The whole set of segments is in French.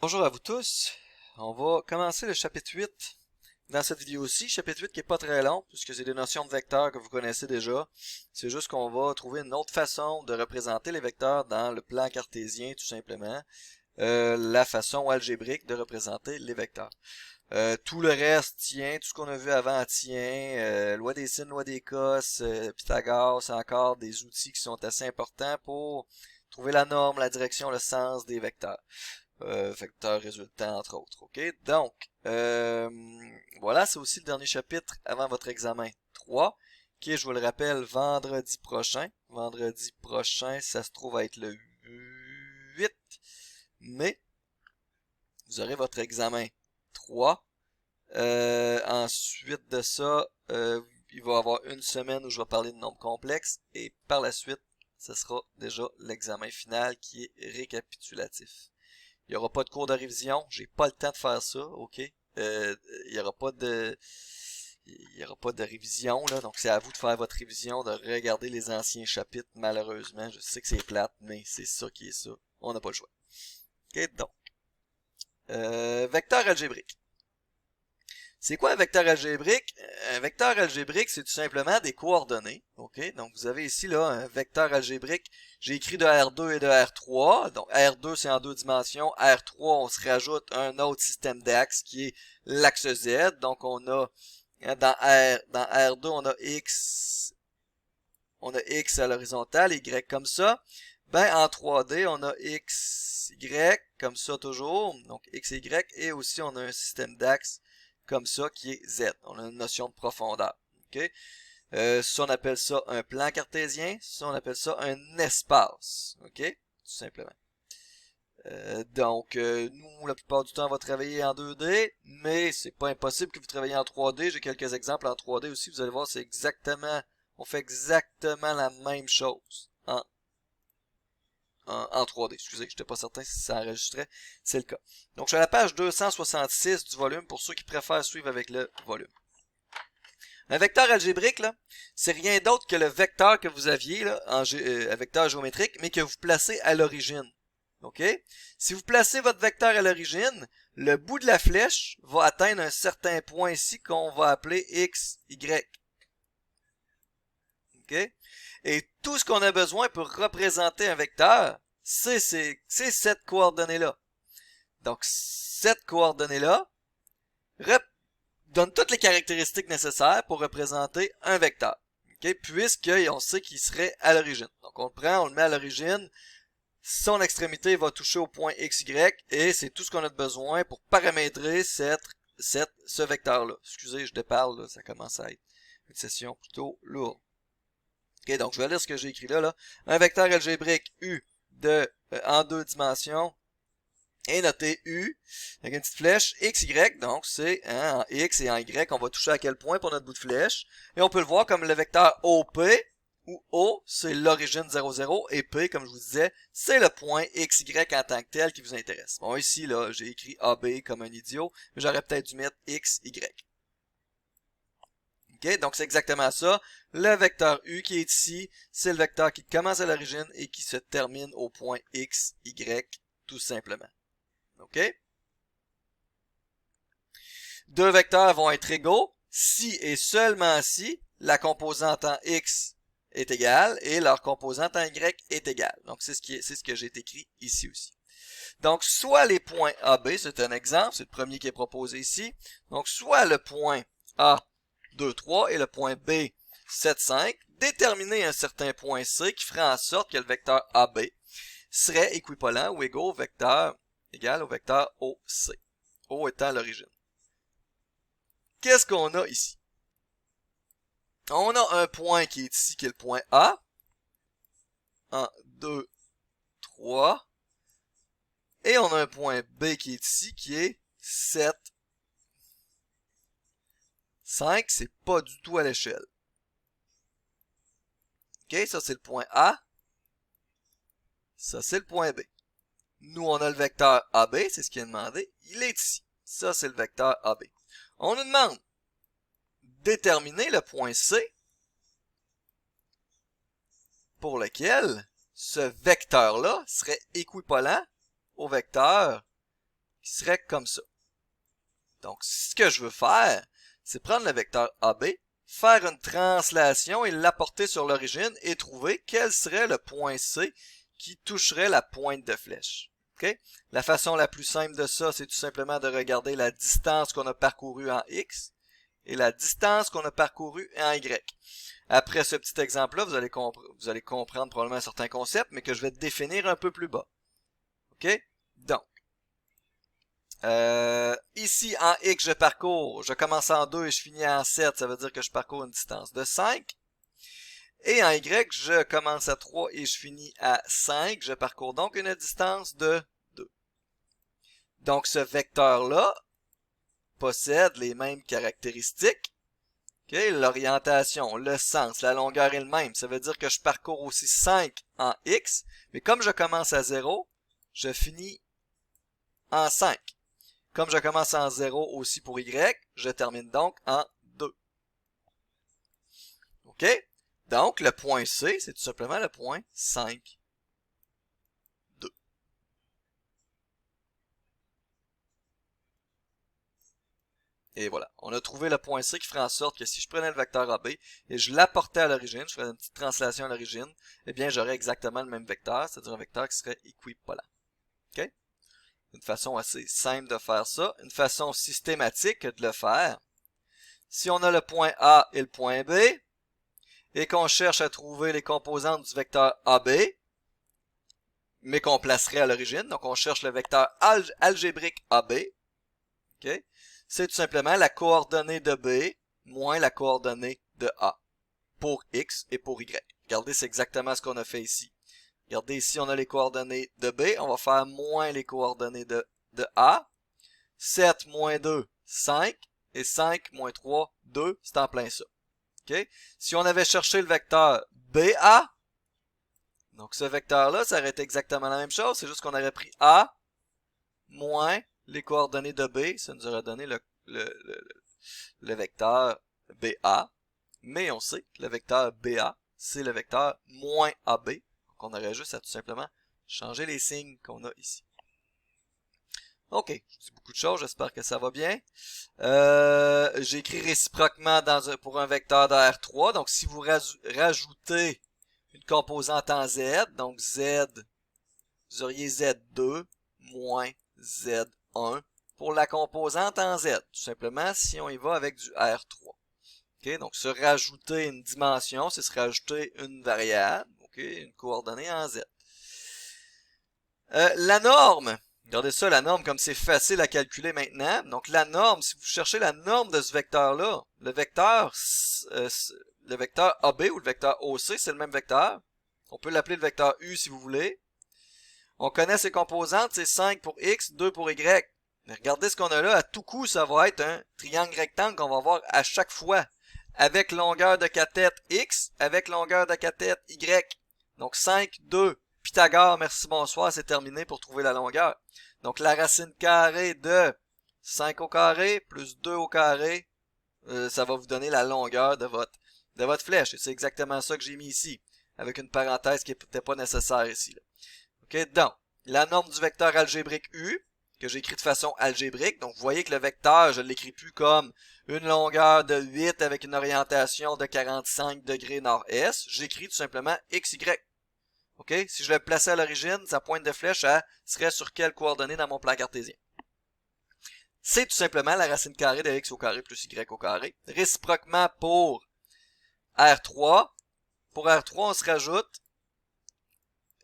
Bonjour à vous tous. On va commencer le chapitre 8 dans cette vidéo-ci. Chapitre 8 qui est pas très long puisque c'est des notions de vecteurs que vous connaissez déjà. C'est juste qu'on va trouver une autre façon de représenter les vecteurs dans le plan cartésien tout simplement. La façon algébrique de représenter les vecteurs. Tout le reste tient, tout ce qu'on a vu avant tient. Loi des sines, loi des cos, Pythagore, c'est encore des outils qui sont assez importants pour trouver la norme, la direction, le sens des vecteurs. Vecteur résultant entre autres. OK? Donc, voilà, c'est aussi le dernier chapitre avant votre examen 3, qui est, je vous le rappelle, vendredi prochain. Vendredi prochain, ça se trouve à être le 8 mai. Vous aurez votre examen 3. Ensuite de ça, il va y avoir une semaine où je vais parler de nombres complexes. Et par la suite, ce sera déjà l'examen final qui est récapitulatif. Il n'y aura pas de cours de révision. J'ai pas le temps de faire ça, ok? Il y aura pas de... Il y aura pas de révision, là. Donc, c'est à vous de faire votre révision, de regarder les anciens chapitres, malheureusement. Je sais que c'est plate, mais c'est ça qui est ça. On n'a pas le choix. Ok, donc. Vecteur algébrique. C'est quoi un vecteur algébrique? Un vecteur algébrique, c'est tout simplement des coordonnées. OK? Donc, vous avez ici, là, un vecteur algébrique. J'ai écrit de R2 et de R3. Donc, R2, c'est en deux dimensions. R3, on se rajoute un autre système d'axes qui est l'axe Z. Donc, on a, dans R2, on a X à l'horizontale, Y comme ça. Ben, en 3D, on a X, Y, comme ça toujours. Donc, X et Y. Et aussi, on a un système d'axes comme ça qui est Z. On a une notion de profondeur. OK? Ça, on appelle ça un plan cartésien. Ça, on appelle ça un espace. OK? Tout simplement. Nous, la plupart du temps, on va travailler en 2D, mais c'est pas impossible que vous travailliez en 3D. J'ai quelques exemples en 3D aussi. Vous allez voir, c'est exactement, on fait exactement la même chose en 3D. Excusez, je n'étais pas certain si ça enregistrait. C'est le cas. Donc, je suis à la page 266 du volume pour ceux qui préfèrent suivre avec le volume. Un vecteur algébrique, là, c'est rien d'autre que le vecteur que vous aviez, là, vecteur géométrique, mais que vous placez à l'origine. OK? Si vous placez votre vecteur à l'origine, le bout de la flèche va atteindre un certain point ici qu'on va appeler X, Y. OK? Et tout ce qu'on a besoin pour représenter un vecteur, c'est cette coordonnée-là. Donc, cette coordonnée-là donne toutes les caractéristiques nécessaires pour représenter un vecteur. Okay? Puisqu'on sait qu'il serait à l'origine. Donc, on le prend, on le met à l'origine. Son extrémité va toucher au point XY et c'est tout ce qu'on a besoin pour paramétrer ce vecteur-là. Excusez, je déparle, là, ça commence à être une session plutôt lourde. Ok, donc je vais lire ce que j'ai écrit là. Un vecteur algébrique U en deux dimensions est noté U avec une petite flèche XY, donc c'est en X et en Y, on va toucher à quel point pour notre bout de flèche. Et on peut le voir comme le vecteur OP, où O, c'est l'origine 00, et P, comme je vous disais, c'est le point XY en tant que tel qui vous intéresse. Bon, ici, là, j'ai écrit AB comme un idiot, mais j'aurais peut-être dû mettre XY. Okay? Donc, c'est exactement ça. Le vecteur U qui est ici, c'est le vecteur qui commence à l'origine et qui se termine au point X, Y, tout simplement. OK? Deux vecteurs vont être égaux si et seulement si la composante en X est égale et leur composante en Y est égale. Donc, c'est ce que j'ai écrit ici aussi. Donc, soit les points AB, c'est un exemple, c'est le premier qui est proposé ici. Donc, soit le point A, 2, 3 et le point B, 7, 5, déterminer un certain point C qui ferait en sorte que le vecteur AB serait équivalent ou égal au vecteur OC. O étant l'origine. Qu'est-ce qu'on a ici? On a un point qui est ici, qui est le point A. 1, 2, 3. Et on a un point B qui est ici, qui est 7, 5. C'est pas du tout à l'échelle. OK, ça c'est le point A. Ça c'est le point B. Nous, on a le vecteur AB, c'est ce qui est demandé. Il est ici. Ça, c'est le vecteur AB. On nous demande déterminer le point C pour lequel ce vecteur-là serait équivalent au vecteur qui serait comme ça. Donc, ce que je veux faire, c'est prendre le vecteur AB, faire une translation et l'apporter sur l'origine et trouver quel serait le point C qui toucherait la pointe de flèche. Okay? La façon la plus simple de ça, c'est tout simplement de regarder la distance qu'on a parcourue en X et la distance qu'on a parcourue en Y. Après ce petit exemple-là, vous allez comprendre probablement certains concepts, mais que je vais définir un peu plus bas. OK? Donc, ici, en X, je commence en 2 et je finis en 7, ça veut dire que je parcours une distance de 5. Et en Y, je commence à 3 et je finis à 5, je parcours donc une distance de 2. Donc, ce vecteur-là possède les mêmes caractéristiques. Okay? L'orientation, le sens, la longueur est le même. Ça veut dire que je parcours aussi 5 en X, mais comme je commence à 0, je finis en 5. Comme je commence en 0 aussi pour Y, je termine donc en 2. OK? Donc, le point C, c'est tout simplement le point 5, 2. Et voilà, on a trouvé le point C qui ferait en sorte que si je prenais le vecteur AB et je l'apportais à l'origine, je ferais une petite translation à l'origine, eh bien j'aurais exactement le même vecteur, c'est-à-dire un vecteur qui serait équipolant. OK? Une façon assez simple de faire ça, une façon systématique de le faire. Si on a le point A et le point B, et qu'on cherche à trouver les composantes du vecteur AB, mais qu'on placerait à l'origine, donc on cherche le vecteur algébrique AB, okay? C'est tout simplement la coordonnée de B moins la coordonnée de A, pour X et pour Y. Regardez, c'est exactement ce qu'on a fait ici. Regardez, ici, on a les coordonnées de B, on va faire moins les coordonnées de A. 7 moins 2, 5, et 5 moins 3, 2, c'est en plein ça. Okay? Si on avait cherché le vecteur BA, donc ce vecteur-là, ça aurait été exactement la même chose, c'est juste qu'on aurait pris A moins les coordonnées de B, ça nous aurait donné le vecteur BA, mais on sait que le vecteur BA, c'est le vecteur moins AB, donc on aurait juste à tout simplement changer les signes qu'on a ici. OK, je dis beaucoup de choses, j'espère que ça va bien. J'ai écrit réciproquement pour un vecteur de R3, donc si vous rajoutez une composante en Z, donc Z, vous auriez Z2 moins Z1 pour la composante en Z, tout simplement si on y va avec du R3. Okay, donc se rajouter une dimension, c'est se rajouter une variable, okay, une coordonnée en Z. La norme, regardez ça, la norme, comme c'est facile à calculer maintenant. Donc, la norme, si vous cherchez la norme de ce vecteur-là, le vecteur AB ou le vecteur OC, c'est le même vecteur. On peut l'appeler le vecteur U si vous voulez. On connaît ses composantes, c'est 5 pour X, 2 pour Y. Mais regardez ce qu'on a là. À tout coup, ça va être un triangle rectangle qu'on va voir à chaque fois. Avec longueur de cathète X, avec longueur de cathète Y. Donc, 5, 2. Pythagore, merci, bonsoir, c'est terminé pour trouver la longueur. Donc, la racine carrée de 5 au carré plus 2 au carré, ça va vous donner la longueur de votre flèche. Et c'est exactement ça que j'ai mis ici, avec une parenthèse qui n'était pas nécessaire ici. Là. OK, donc, la norme du vecteur algébrique U, que j'ai écrit de façon algébrique. Donc, vous voyez que le vecteur, je ne l'écris plus comme une longueur de 8 avec une orientation de 45 degrés nord-est. J'écris tout simplement XY. OK? Si je le plaçais à l'origine, sa pointe de flèche serait sur quelle coordonnée dans mon plan cartésien? C'est tout simplement la racine carrée de x au carré plus y au carré. Réciproquement pour R3. Pour R3, on se rajoute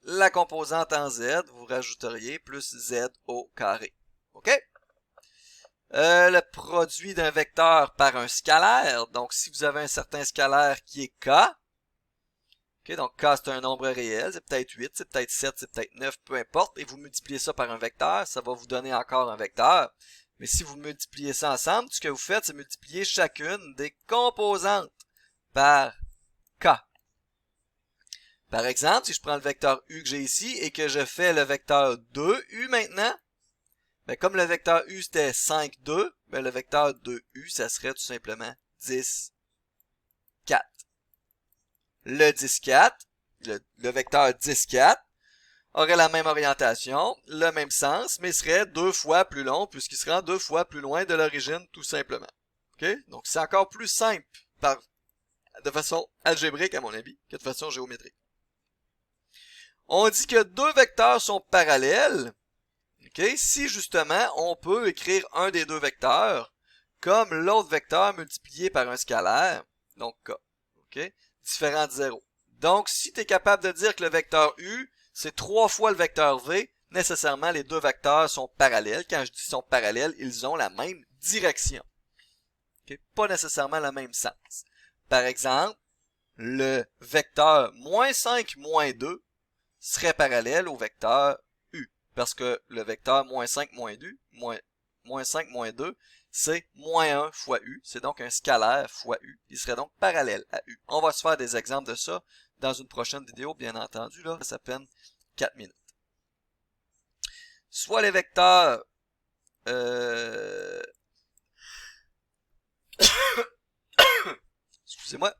la composante en Z. Vous rajouteriez plus Z au carré. OK? Le produit d'un vecteur par un scalaire. Donc, si vous avez un certain scalaire qui est K, okay, donc K c'est un nombre réel, c'est peut-être 8, c'est peut-être 7, c'est peut-être 9, peu importe, et vous multipliez ça par un vecteur, ça va vous donner encore un vecteur. Mais si vous multipliez ça ensemble, ce que vous faites, c'est multiplier chacune des composantes par K. Par exemple, si je prends le vecteur U que j'ai ici et que je fais le vecteur 2U maintenant, ben comme le vecteur U c'était 5, 2, ben le vecteur 2U, ça serait tout simplement 10, 4. Le 10, 4, le vecteur 10, 4, aurait la même orientation, le même sens, mais serait 2 fois plus long puisqu'il se rend 2 fois plus loin de l'origine tout simplement. Okay? Donc c'est encore plus simple de façon algébrique à mon avis que de façon géométrique. On dit que deux vecteurs sont parallèles. Okay? Si justement on peut écrire un des deux vecteurs comme l'autre vecteur multiplié par un scalaire, donc K, okay? Différent de 0. Donc si tu es capable de dire que le vecteur U, c'est 3 fois le vecteur V, nécessairement les deux vecteurs sont parallèles. Quand je dis sont parallèles, ils ont la même direction. Okay? Pas nécessairement le même sens. Par exemple, le vecteur moins 5, moins 2 serait parallèle au vecteur U. Parce que le vecteur moins 5, moins 2, moins 5, moins 2, c'est moins 1 fois U. C'est donc un scalaire fois U. Il serait donc parallèle à U. On va se faire des exemples de ça dans une prochaine vidéo, bien entendu. Là, ça peine 4 minutes. Soit les vecteurs... Excusez-moi.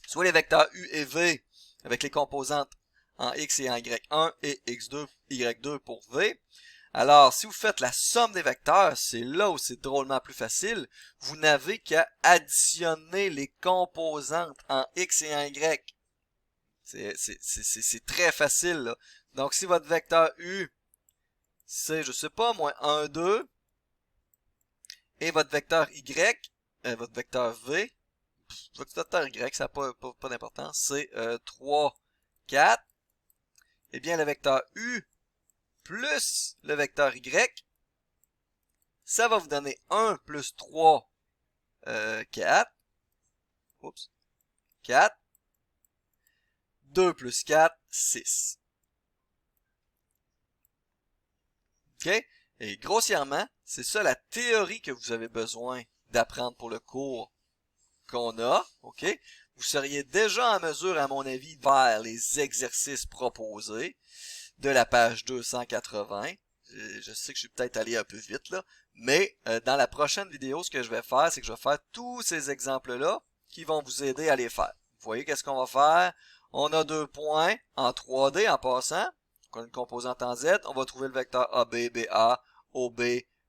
Soit les vecteurs U et V avec les composantes en X et en Y1 et X2, Y2 pour V. Alors, si vous faites la somme des vecteurs, c'est là où c'est drôlement plus facile. Vous n'avez qu'à additionner les composantes en X et en Y. C'est très facile, là. Donc, si votre vecteur U, c'est, je sais pas, moins 1, 2, et votre vecteur Y, votre vecteur V, votre vecteur Y, ça n'a pas d'importance, c'est 3, 4, eh bien, le vecteur U plus le vecteur Y, ça va vous donner 1 plus 3, 4. Oups. 4. 2 plus 4, 6. OK? Et grossièrement, c'est ça la théorie que vous avez besoin d'apprendre pour le cours qu'on a. OK? Vous seriez déjà en mesure, à mon avis, de faire les exercices proposés de la page 280. Je sais que je suis peut-être allé un peu vite là, mais dans la prochaine vidéo, ce que je vais faire, c'est que je vais faire tous ces exemples-là qui vont vous aider à les faire. Vous voyez qu'est-ce qu'on va faire? On a deux points en 3D en passant. On a une composante en Z. On va trouver le vecteur AB, BA, OB,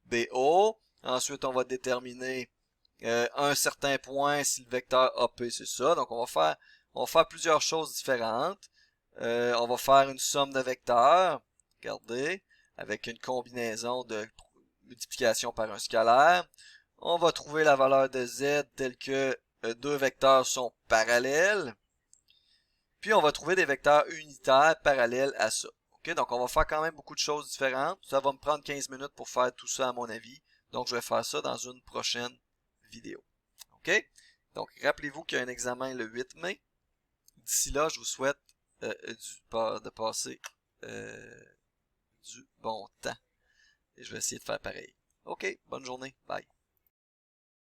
BO. Ensuite, on va déterminer un certain point si le vecteur AP, c'est ça. Donc, on va faire plusieurs choses différentes. On va faire une somme de vecteurs. Regardez. Avec une combinaison de multiplication par un scalaire. On va trouver la valeur de Z telle que deux vecteurs sont parallèles. Puis on va trouver des vecteurs unitaires parallèles à ça. Okay? Donc on va faire quand même beaucoup de choses différentes. Ça va me prendre 15 minutes pour faire tout ça à mon avis. Donc je vais faire ça dans une prochaine vidéo. OK? Donc rappelez-vous qu'il y a un examen le 8 mai. D'ici là, je vous souhaite de passer du bon temps. Et je vais essayer de faire pareil. OK, bonne journée. Bye.